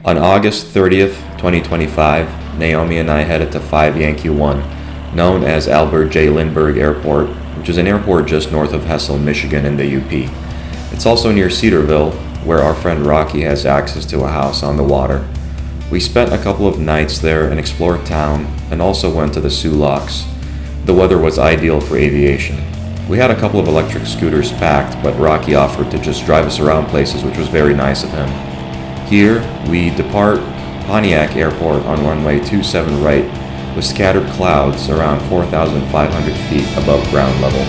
On August 30th, 2025, Naomi and I headed to 5 Yankee 1, known as Albert J Lindberg Airport, which is an airport just north of Hessel, Michigan in the UP. It's also near Cedarville, where our friend Rocky has access to a house on the water. We spent a couple of nights there and explored town, and also went to the Sioux Locks. The weather was ideal for aviation. We had a couple of electric scooters packed, but Rocky offered to just drive us around places, which was very nice of him. Here, we depart Pontiac Airport on runway 27 right with scattered clouds around 4,500 feet above ground level.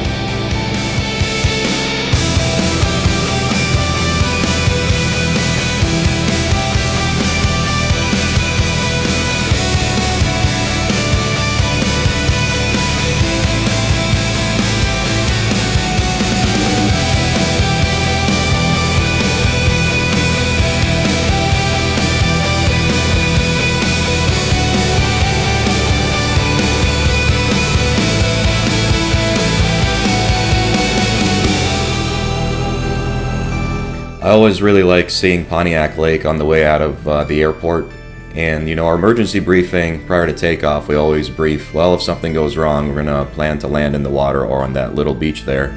I always really like seeing Pontiac Lake on the way out of the airport. And our emergency briefing prior to takeoff, we always brief, well, if something goes wrong, we're going to plan to land in the water or on that little beach there.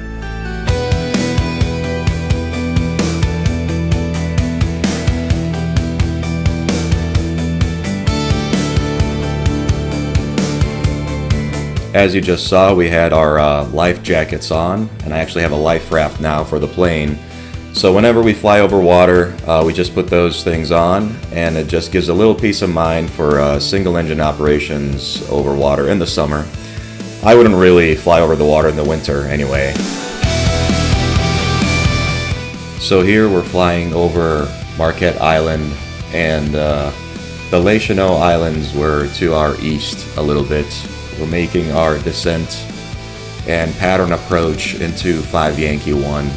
As you just saw, we had our life jackets on, and I actually have a life raft now for the plane. So whenever we fly over water, we just put those things on, and it just gives a little peace of mind for single engine operations over water in the summer. I wouldn't really fly over the water in the winter anyway. So here we're flying over Marquette Island, and the Les Chenaux Islands were to our east a little bit. We're making our descent and pattern approach into 5 Yankee 1.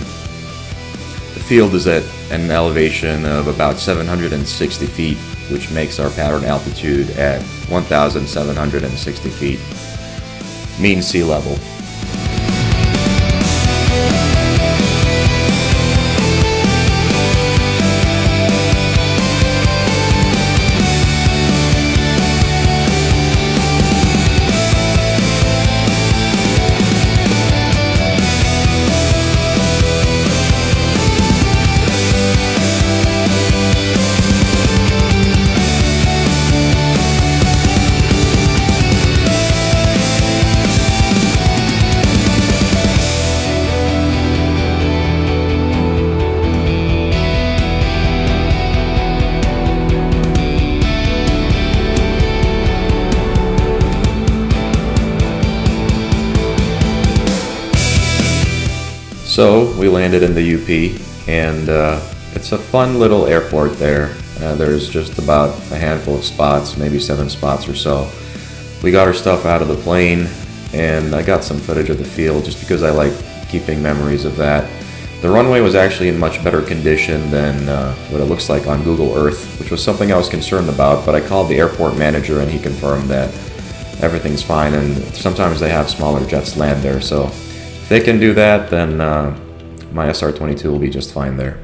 The field is at an elevation of about 760 feet, which makes our pattern altitude at 1,760 feet, mean sea level. So we landed in the UP, and it's a fun little airport there. There's just about a handful of spots, maybe 7 spots or so. We got our stuff out of the plane, and I got some footage of the field just because I like keeping memories of that. The runway was actually in much better condition than what it looks like on Google Earth, which was something I was concerned about, but I called the airport manager and he confirmed that everything's fine, and sometimes they have smaller jets land there, so if they can do that, then my SR22 will be just fine there.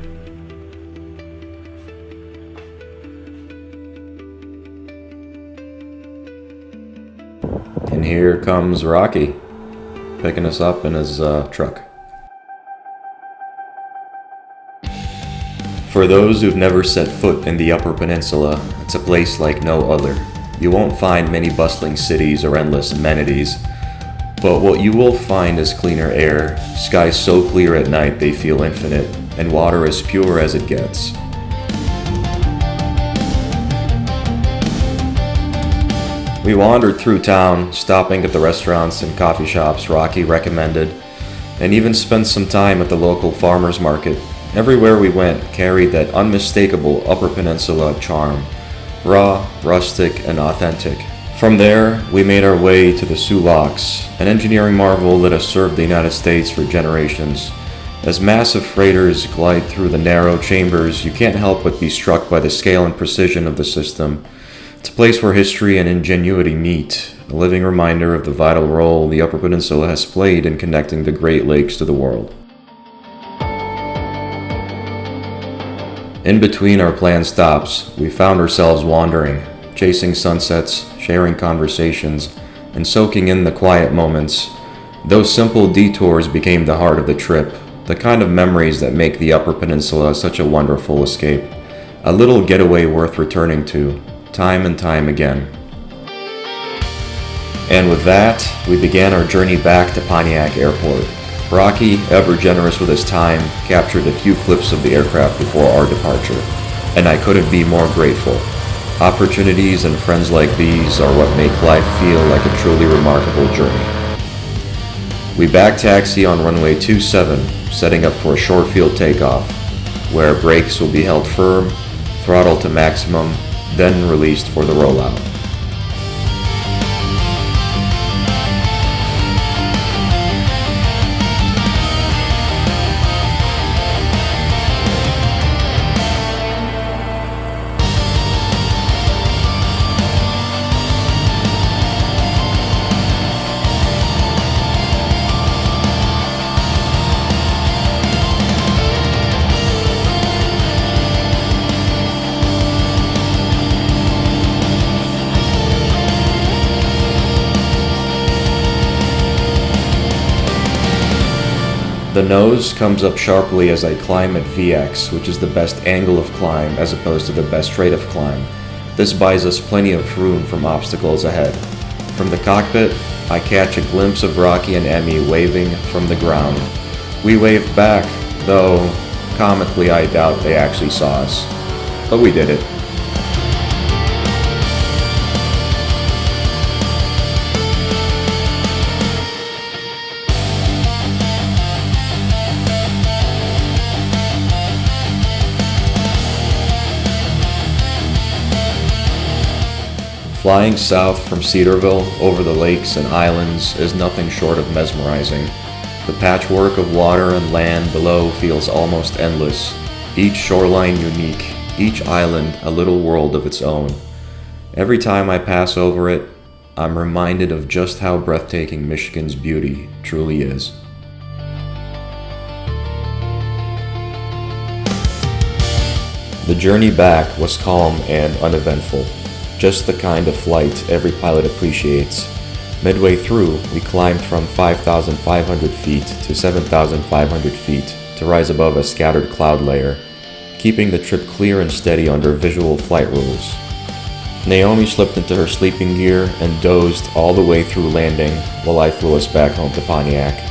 And here comes Rocky, picking us up in his truck. For those who've never set foot in the Upper Peninsula, it's a place like no other. You won't find many bustling cities or endless amenities, but what you will find is cleaner air, skies so clear at night they feel infinite, and water as pure as it gets. We wandered through town, stopping at the restaurants and coffee shops Rocky recommended, and even spent some time at the local farmers market. Everywhere we went carried that unmistakable Upper Peninsula charm, raw, rustic, and authentic. From there, we made our way to the Sioux Locks, an engineering marvel that has served the United States for generations. As massive freighters glide through the narrow chambers, you can't help but be struck by the scale and precision of the system. It's a place where history and ingenuity meet, a living reminder of the vital role the Upper Peninsula has played in connecting the Great Lakes to the world. In between our planned stops, we found ourselves wandering, chasing sunsets, sharing conversations, and soaking in the quiet moments. Those simple detours became the heart of the trip, the kind of memories that make the Upper Peninsula such a wonderful escape, a little getaway worth returning to, time and time again. And with that, we began our journey back to Pontiac Airport. Rocky, ever generous with his time, captured a few clips of the aircraft before our departure, and I couldn't be more grateful. Opportunities and friends like these are what make life feel like a truly remarkable journey. We back-taxi on runway 27, setting up for a short field takeoff, where brakes will be held firm, throttle to maximum, then released for the rollout. The nose comes up sharply as I climb at VX, which is the best angle of climb as opposed to the best rate of climb. This buys us plenty of room from obstacles ahead. From the cockpit, I catch a glimpse of Rocky and Emmy waving from the ground. We waved back, though comically I doubt they actually saw us. But we did it. Flying south from Cedarville over the lakes and islands is nothing short of mesmerizing. The patchwork of water and land below feels almost endless, each shoreline unique, each island a little world of its own. Every time I pass over it, I'm reminded of just how breathtaking Michigan's beauty truly is. The journey back was calm and uneventful. Just the kind of flight every pilot appreciates. Midway through, we climbed from 5,500 feet to 7,500 feet to rise above a scattered cloud layer, keeping the trip clear and steady under visual flight rules. Naomi slipped into her sleeping gear and dozed all the way through landing while I flew us back home to Pontiac.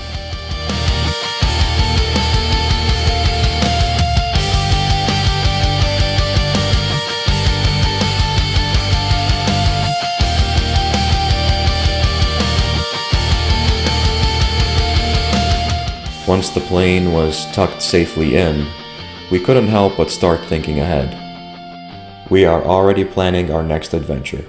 Once the plane was tucked safely in, we couldn't help but start thinking ahead. We are already planning our next adventure.